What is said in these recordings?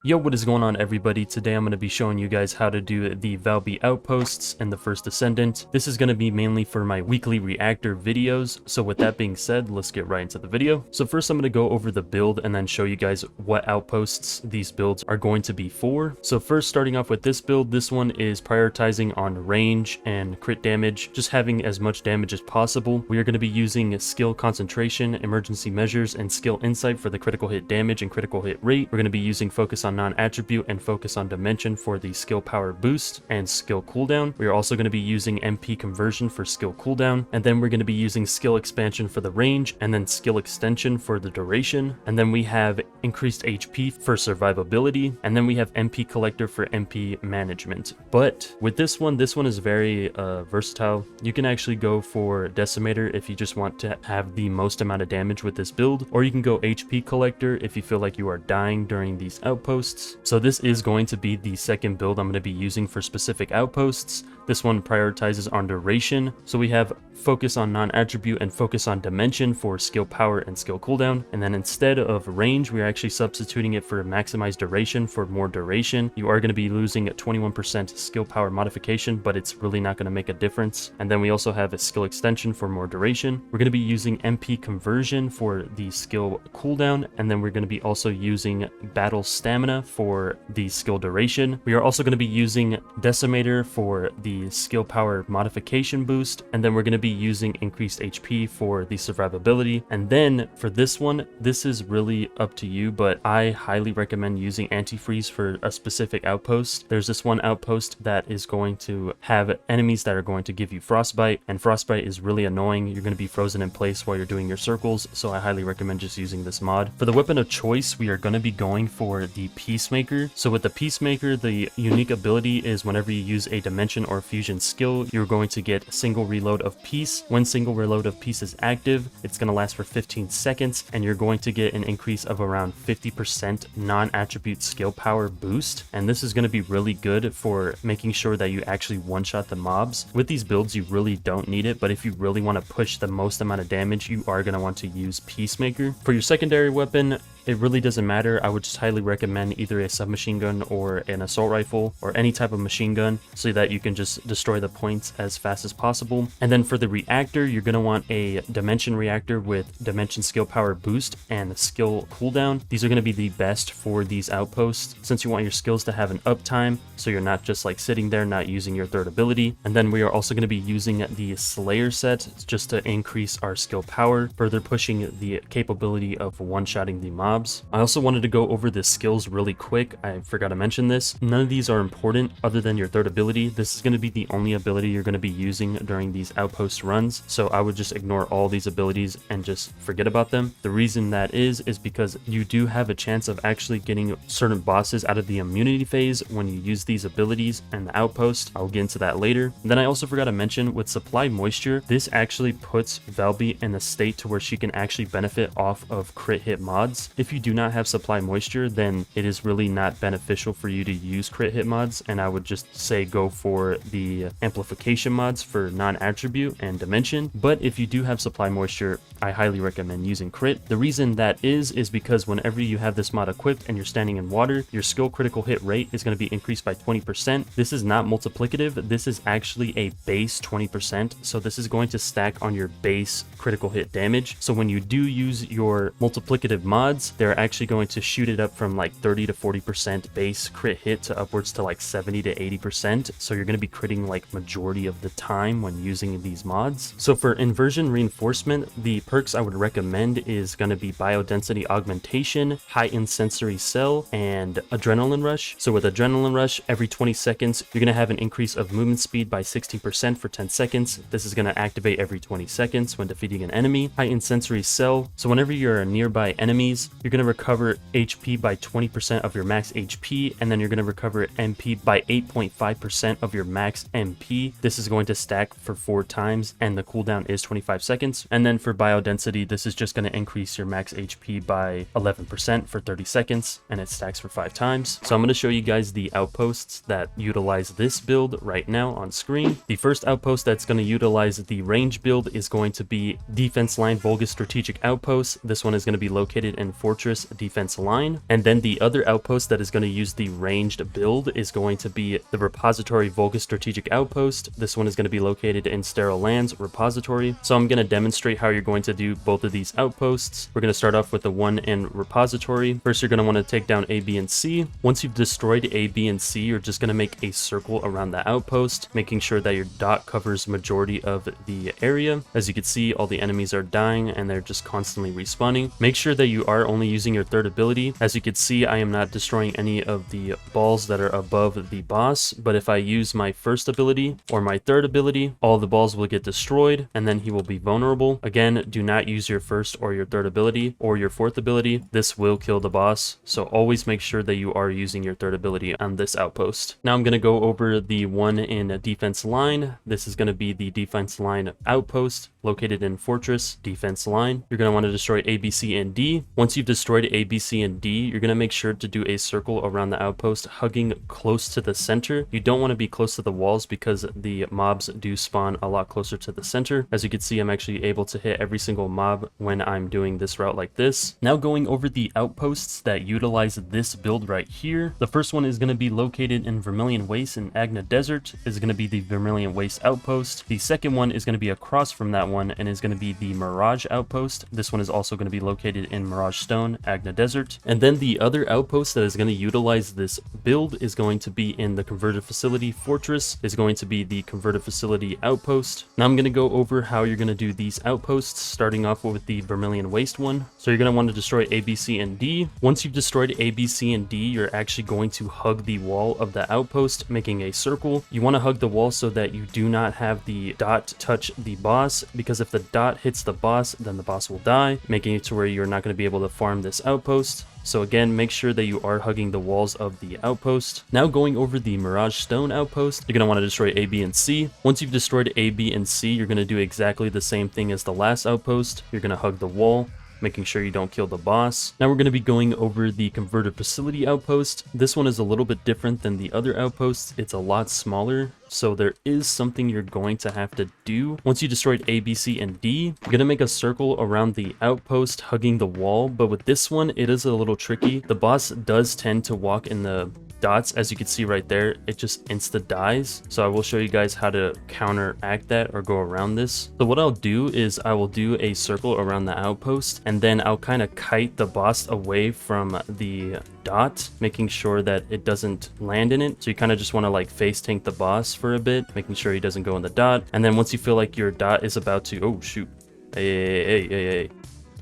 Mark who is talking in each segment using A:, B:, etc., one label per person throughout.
A: Yo, what is going on everybody? Today I'm going to be showing you guys how to do the Valby outposts and the first Descendant. This is going to be mainly for my weekly reactor videos. So with that being said, let's get right into the video. So first I'm going to go over the build and then show you guys what outposts these builds are going to be for. So first, starting off with this build, this one is prioritizing on range and crit damage, just having as much damage as possible. We are going to be using skill concentration, emergency measures, and skill insight for the critical hit damage and critical hit rate. We're going to be using focus on non-attribute and focus on dimension for the skill power boost and skill cooldown. We are also going to be using MP conversion for skill cooldown, and then we're going to be using skill expansion for the range, and then skill extension for the duration, and then we have increased HP for survivability, and then we have MP collector for MP management. But with this one is very versatile. You can actually go for decimator if you just want to have the most amount of damage with this build, or you can go HP collector if you feel like you are dying during these outposts. So this is going to be the second build I'm going to be using for specific outposts. This one prioritizes on duration. So we have focus on non-attribute and focus on dimension for skill power and skill cooldown. And then instead of range, we're actually substituting it for maximized duration for more duration. You are going to be losing a 21% skill power modification, but it's really not going to make a difference. And then we also have a skill extension for more duration. We're going to be using MP conversion for the skill cooldown. And then we're going to be also using battle stamina for the skill duration. We are also going to be using decimator for the skill power modification boost, and then we're going to be using increased HP for the survivability. And then for this one, this is really up to you, but I highly recommend using antifreeze for a specific outpost. There's this one outpost that is going to have enemies that are going to give you frostbite, and frostbite is really annoying. You're going to be frozen in place while you're doing your circles, so I highly recommend just using this mod. For the weapon of choice, we are going to be going for the Peacemaker. So with the Peacemaker, the unique ability is whenever you use a dimension or fusion skill, you're going to get a single reload of peace. When single reload of peace is active, it's going to last for 15 seconds, and you're going to get an increase of around 50% non-attribute skill power boost. And this is going to be really good for making sure that you actually one-shot the mobs. With these builds, you really don't need it, but if you really want to push the most amount of damage, you are going to want to use Peacemaker. For your secondary weapon, it really doesn't matter. I would just highly recommend either a submachine gun or an assault rifle or any type of machine gun so that you can just destroy the points as fast as possible. And then for the reactor, you're going to want a dimension reactor with dimension skill power boost and skill cooldown. These are going to be the best for these outposts since you want your skills to have an uptime, so you're not just like sitting there not using your third ability. And then we are also going to be using the Slayer set just to increase our skill power, further pushing the capability of one-shotting the mob. I also wanted to go over the skills really quick. I forgot to mention this. None of these are important other than your third ability. This is going to be the only ability you're going to be using during these outpost runs, so I would just ignore all these abilities and just forget about them. The reason that is because you do have a chance of actually getting certain bosses out of the immunity phase when you use these abilities and the outpost. I'll get into that later. And then I also forgot to mention with supply moisture, this actually puts Valby in a state to where she can actually benefit off of crit hit mods. If you do not have supply moisture, then it is really not beneficial for you to use crit hit mods, and I would just say go for the amplification mods for non-attribute and dimension. But if you do have supply moisture, I highly recommend using crit. The reason that is because whenever you have this mod equipped and you're standing in water, your skill critical hit rate is going to be increased by 20%. This is not multiplicative. This is actually a base 20%. So this is going to stack on your base critical hit damage. So when you do use your multiplicative mods, they're actually going to shoot it up from like 30 to 40% base crit hit to upwards to like 70 to 80%. So you're going to be critting like majority of the time when using these mods. So for Inversion Reinforcement, the perks I would recommend is going to be Biodensity Augmentation, Heightened Sensory Cell, and Adrenaline Rush. So with Adrenaline Rush, every 20 seconds, you're going to have an increase of movement speed by 16% for 10 seconds. This is going to activate every 20 seconds when defeating an enemy. Heightened Sensory Cell, so whenever you're nearby enemies, you're going to recover HP by 20% of your max HP, and then you're going to recover MP by 8.5% of your max MP. This is going to stack for 4 times, and the cooldown is 25 seconds. And then for biodensity, this is just going to increase your max HP by 11% for 30 seconds, and it stacks for 5 times. So I'm going to show you guys the outposts that utilize this build right now on screen. The first outpost that's going to utilize the range build is going to be Defense Line Vulgus Strategic Outpost. This one is going to be located in 4 fortress defense line. And then the other outpost that is going to use the ranged build is going to be the repository Volga strategic outpost. This one is going to be located in Sterile Lands repository. So I'm going to demonstrate how you're going to do both of these outposts. We're going to start off with the one in repository. First, you're going to want to take down A, B, and C. Once you've destroyed A, B, and C, you're just going to make a circle around the outpost, making sure that your dot covers majority of the area. As you can see, all the enemies are dying and they're just constantly respawning. Make sure that you are only using your third ability. As you can see, I am not destroying any of the balls that are above the boss, but if I use my first ability or my third ability, all the balls will get destroyed and then he will be vulnerable. Again, do not use your first or your third ability or your fourth ability. This will kill the boss, so always make sure that you are using your third ability on this outpost. Now I'm going to go over the one in defense line. This is going to be the defense line outpost located in fortress defense line. You're going to want to destroy A, B, C, and D. Once you've destroyed A, B, C, and D, you're going to make sure to do a circle around the outpost, hugging close to the center. You don't want to be close to the walls because the mobs do spawn a lot closer to the center. As you can see, I'm actually able to hit every single mob when I'm doing this route like this. Now going over the outposts that utilize this build right here. The first one is going to be located in Vermilion Waste in Agna Desert. Is going to be the Vermilion Waste outpost. The second one is going to be across from that one and is going to be the Mirage outpost. This one is also going to be located in Mirage Stone, Agna Desert. And then the other outpost that is going to utilize this build is going to be in the Converted Facility Fortress. Is going to be the Converted Facility outpost. Now I'm going to go over how you're going to do these outposts, starting off with the Vermilion Waste one. So you're going to want to destroy A, B, C, and D. Once you've destroyed A, B, C, and D, you're actually going to hug the wall of the outpost, making a circle. You want to hug the wall so that you do not have the dot touch the boss, because if the dot hits the boss, then the boss will die, making it to where you're not going to be able to farm this outpost. So again, make sure that you are hugging the walls of the outpost. Now going over the Mirage Stone outpost, you're going to want to destroy A, B, and C. Once you've destroyed A, B, and C, you're going to do exactly the same thing as the last outpost. You're going to hug the wall, making sure you don't kill the boss. Now we're going to be going over the Converted Facility outpost. This one is a little bit different than the other outposts. It's a lot smaller, so there is something you're going to have to do. Once you destroyed A, B, C, and D, you're going to make a circle around the outpost, hugging the wall. But with this one, it is a little tricky. The boss does tend to walk in the dots. As you can see right there, it just insta dies. So I will show you guys how to counteract that or go around this. So what I'll do is I will do a circle around the outpost, and then I'll kind of kite the boss away from the dot, making sure that it doesn't land in it. So you kind of just want to like face tank the boss for a bit, making sure he doesn't go in the dot. And then once you feel like your dot is about to, oh shoot, hey.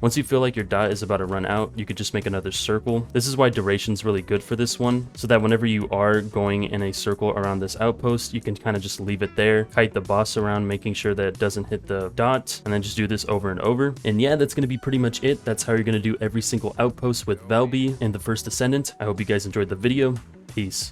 A: Once you feel like your dot is about to run out, you could just make another circle. This is why duration's really good for this one, so that whenever you are going in a circle around this outpost, you can kind of just leave it there, kite the boss around, making sure that it doesn't hit the dot, and then just do this over and over. And yeah, that's going to be pretty much it. That's how you're going to do every single outpost with Valby in the first Descendant. I hope you guys enjoyed the video. Peace.